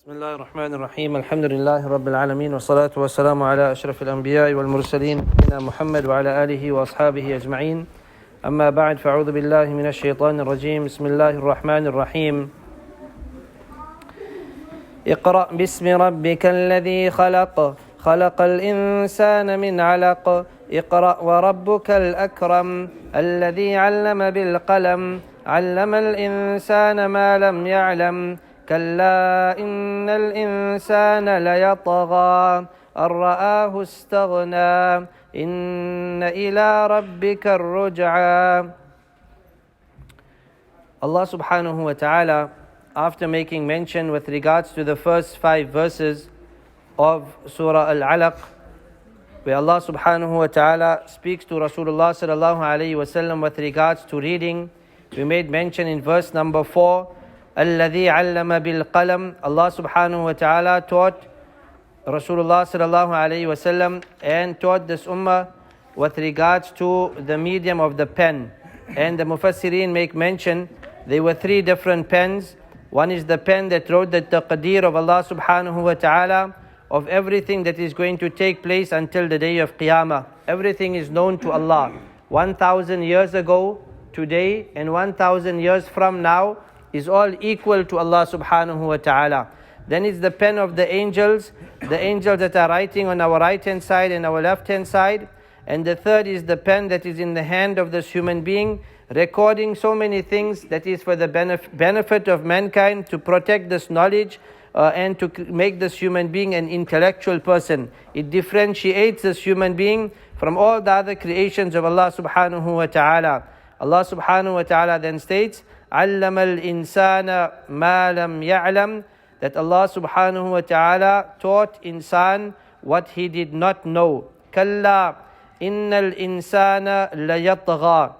بسم الله الرحمن الرحيم الحمد لله رب العالمين والصلاة والسلام على أشرف الأنبياء والمرسلين نبينا محمد وعلى آله وأصحابه أجمعين أما بعد فأعوذ بالله من الشيطان الرجيم بسم الله الرحمن الرحيم اقرأ باسم ربك الذي خلق الإنسان من علق اقرأ وربك الأكرم الذي علم بالقلم علم الإنسان ما لم يعلم كلا إن الإنسان ليطغى أن رآه استغنى إن إلى ربك الرجعى. Allah subhanahu wa ta'ala, after making mention with regards to the first 5 verses of Surah Al-Alaq, where Allah subhanahu wa ta'ala speaks to Rasulullah sallallahu alayhi wa sallam with regards to reading, we made mention in verse number 4, الذي علم بالقلم. Allah subhanahu wa ta'ala taught Rasulullah sallallahu alayhi wa sallam and taught this ummah with regards to the medium of the pen. And the Mufassirin make mention, there were 3 different pens. One is the pen that wrote the taqdeer of Allah subhanahu wa ta'ala of everything that is going to take place until the day of Qiyamah. Everything is known to Allah. 1,000 years ago, today, and 1,000 years from now, is all equal to Allah subhanahu wa ta'ala. Then it's the pen of the angels that are writing on our right hand side and our left hand side. And the third is the pen that is in the hand of this human being, recording so many things that is for the benefit of mankind, to protect this knowledge and to make this human being an intellectual person. It differentiates this human being from all the other creations of Allah subhanahu wa ta'ala. Allah subhanahu wa ta'ala then states, علم الإنسان ما لم يعلم, that Allah subhanahu wa ta'ala taught insan what he did not know. كلا إن الإنسان ليطغى.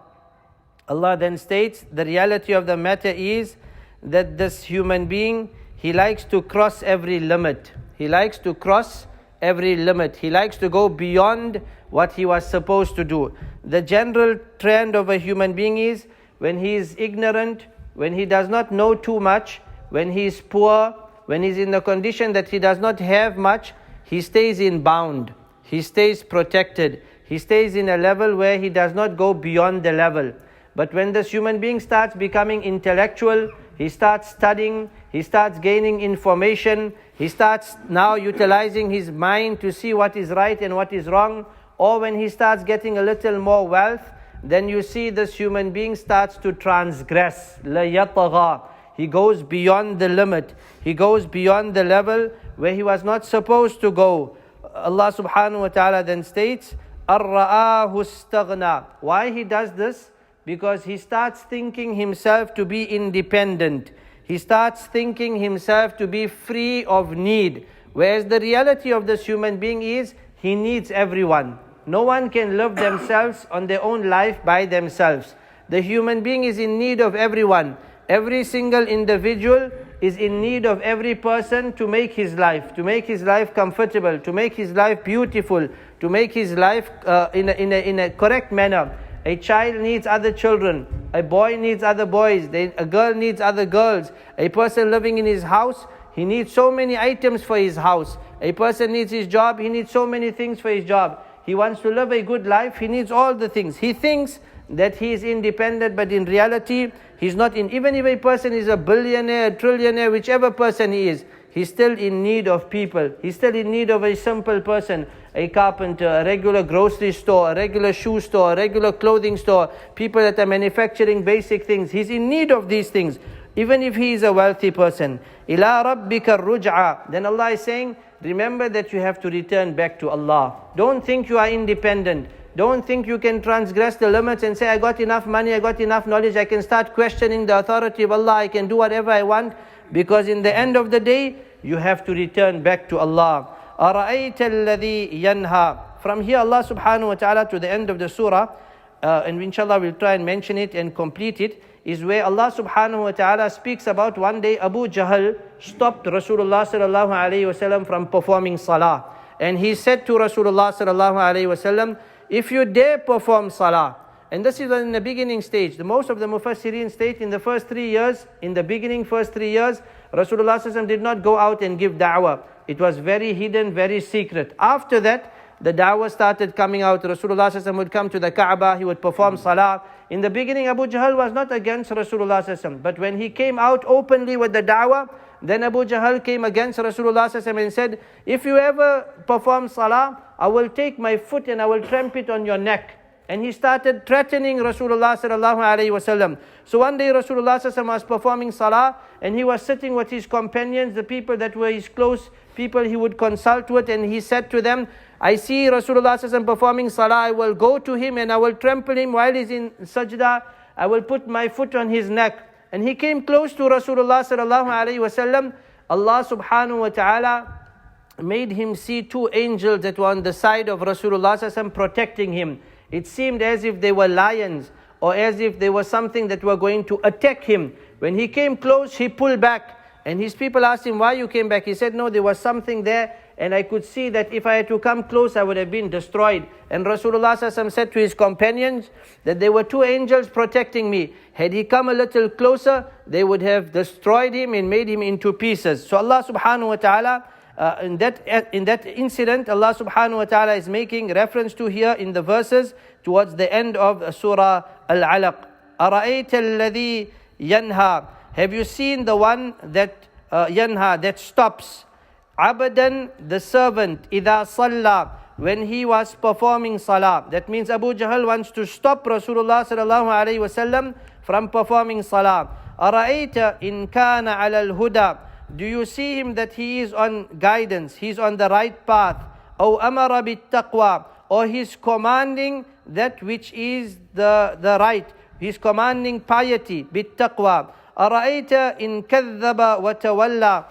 Allah then states, the reality of the matter is that this human being, he likes to cross every limit. He likes to cross every limit. He likes to go beyond what he was supposed to do. The general trend of a human being is, when he is ignorant, when he does not know too much, when he is poor, when he is in the condition that he does not have much, he stays in bound, he stays protected, he stays in a level where he does not go beyond the level. But when this human being starts becoming intellectual, he starts studying, he starts gaining information, he starts now utilizing his mind to see what is right and what is wrong, or when he starts getting a little more wealth, then you see this human being starts to transgress. La yatagha. He goes beyond the limit. He goes beyond the level where he was not supposed to go. Allah subhanahu wa ta'ala then states, Ar-ra'ahu istaghna. Why he does this? Because he starts thinking himself to be independent. He starts thinking himself to be free of need. Whereas the reality of this human being is, he needs everyone. No one can live themselves on their own life by themselves. The human being is in need of everyone. Every single individual is in need of every person to make his life comfortable, to make his life beautiful, to make his life in a correct manner. A child needs other children. A boy needs other boys. A girl needs other girls. A person living in his house, he needs so many items for his house. A person needs his job, he needs so many things for his job. He wants to live a good life, he needs all the things. He thinks that he is independent, but in reality, he's not. Even if a person is a billionaire, a trillionaire, whichever person he is, he's still in need of people. He's still in need of a simple person, a carpenter, a regular grocery store, a regular shoe store, a regular clothing store, people that are manufacturing basic things. He's in need of these things, even if he is a wealthy person. إِلَىٰ رَبِّكَ الرُّجْعَى. Then Allah is saying, remember that you have to return back to Allah. Don't think you are independent. Don't think you can transgress the limits and say, I got enough money, I got enough knowledge, I can start questioning the authority of Allah, I can do whatever I want. Because in the end of the day, you have to return back to Allah. أَرَأَيْتَ الَّذِي يَنْهَى. From here, Allah subhanahu wa ta'ala to the end of the surah, and inshallah we'll try and mention it and complete it, is where Allah subhanahu wa ta'ala speaks about one day Abu Jahl stopped Rasulullah sallallahu alayhi wa sallam from performing salah. And he said to Rasulullah sallallahu alayhi wa sallam, if you dare perform salah, And this is in the beginning stage. The most of the Mufassirin state in the first 3 years, in the beginning first 3 years, Rasulullah ﷺ did not go out and give da'wah. It was very hidden, very secret. After that, the da'wah started coming out. Rasulullah ﷺ would come to the Kaaba, he would perform salah. In the beginning, Abu Jahl was not against Rasulullah ﷺ, but when he came out openly with the da'wah, then Abu Jahl came against Rasulullah ﷺ and said, if you ever perform salah, I will take my foot and I will trample it on your neck. And he started threatening Rasulullah sallallahu alaihi wasallam. So one day Rasulullah sallallahu was performing salah, and he was sitting with his companions, the people that were his close people he would consult with, and he said to them, I see Rasulullah sallallahu performing salah, I will go to him and I will trample him while he's in sajda, I will put my foot on his neck. And he came close to Rasulullah sallallahu alaihi wasallam. Allah subhanahu wa ta'ala made him see two angels that were on the side of Rasulullah sallallahu alaihi wasallam protecting him. It seemed as if they were lions, or as if they were something that were going to attack him. When he came close, he pulled back. And his people asked him, why you came back? He said, no, there was something there, and I could see that if I had to come close, I would have been destroyed. And Rasulullah ﷺ said to his companions that there were two angels protecting me. Had he come a little closer, they would have destroyed him and made him into pieces. So Allah subhanahu wa ta'ala, in that incident, Allah subhanahu wa ta'ala is making reference to here in the verses towards the end of Surah Al-Alaq. أَرَأَيْتَ الَّذِي يَنْهَى. Have you seen the one that yanha, that stops? Abadan, the servant, إِذَا صَلَّى, when he was performing salah. That means Abu Jahl wants to stop Rasulullah sallallahu alayhi wasallam from performing salah. أَرَأَيْتَ إِنْ كَانَ عَلَى الْهُدَى. Do you see him that he is on guidance, he's on the right path? أَوْ أَمَرَ بِالتَّقْوَى, or he's commanding that which is the right. He's commanding piety, بِالتَّقْوَى. أَرَأَيْتَ إِنْ كَذَّبَ وَتَوَلَّى.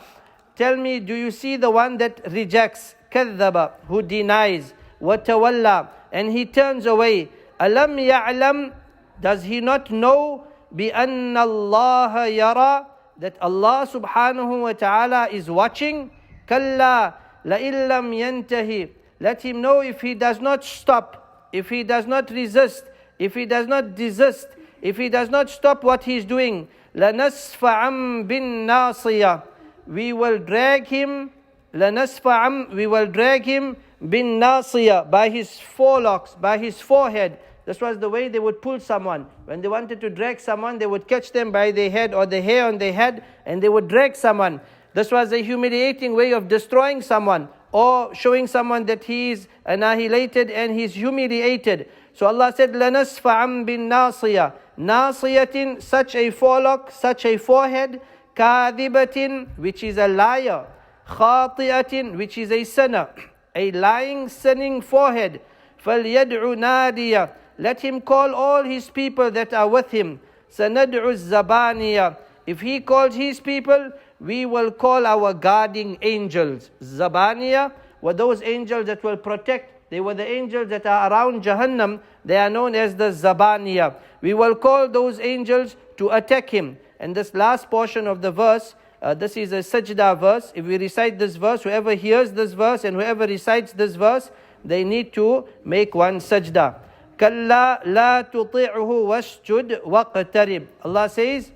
Tell me, do you see the one that rejects, كَذَّبَ, who denies, وَتَوَلَّى, and he turns away? أَلَمْ يَعْلَمْ, does he not know, بِأَنَّ اللَّهَ يَرَى, that Allah subhanahu wa ta'ala is watching? كَلَّا لَإِن لَمْ يَنْتَهِ. Let him know, if he does not stop, if he does not resist, if he does not desist, if he does not stop what he is doing, لَنَسْفَعًا بِالنَّاصِيَةِ, we will drag him, لَنَسْفَعًا, we will drag him بِالنَّاصِيَةِ, by his forelocks, by his forehead. This was the way they would pull someone. When they wanted to drag someone, they would catch them by their head or the hair on their head, and they would drag someone. This was a humiliating way of destroying someone, or showing someone that he is annihilated and he is humiliated. So Allah said, لَنَسْفَعًا بِالنَّاصِيَةِ, نَاصِيَةٍ, such a forelock, such a forehead, كَاذِبَةٍ, which is a liar, خَاطِئَةٍ, which is a sinner, a lying, sinning forehead. فَلْيَدْعُ نَادِيَةً, let him call all his people that are with him. سَنَدْعُ الزَّبَانِيَةً, if he calls his people, we will call our guarding angels. Zabaniya were those angels that will protect. They were the angels that are around Jahannam. They are known as the Zabaniya. We will call those angels to attack him. And this last portion of the verse, this is a sajda verse. If we recite this verse, whoever hears this verse and whoever recites this verse, they need to make one sajda. Kalla la tuti'hu wasjud waqtarib. Allah says,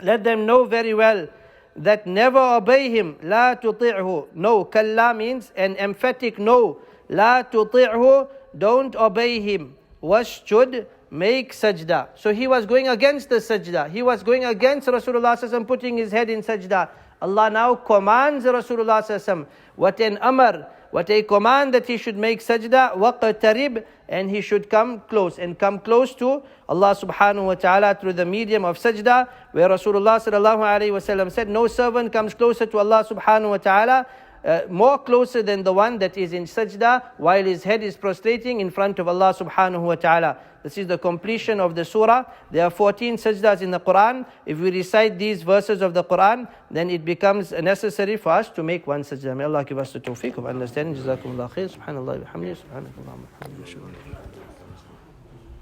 let them know very well that never obey him. La tuti'hu. No. Kalla means an emphatic no. La tuti'hu. Don't obey him. Wasjud. Make sajda. So he was going against the sajda. He was going against Rasulullah sallallahu alaihi wasallam, putting his head in sajda. Allah now commands Rasulullah sallallahu alaihi wasallam. What an amr. What a command that he should make sajda. Waqtarib. And he should come close. And come close to Allah subhanahu wa ta'ala through the medium of sajda, where Rasulullah sallallahu alaihi wasallam said, no servant comes closer to Allah subhanahu wa ta'ala, more closer than the one that is in sajda while his head is prostrating in front of Allah subhanahu wa ta'ala. This is the completion of the surah. There are 14 sajdas in the Quran. If we recite these verses of the Quran, then it becomes necessary for us to make one sajda. May Allah give us the tawfiq of understanding. Jazakumullah khair. Subhanallah wa bihamdihi. Subhanakallahumma wa bihamdika.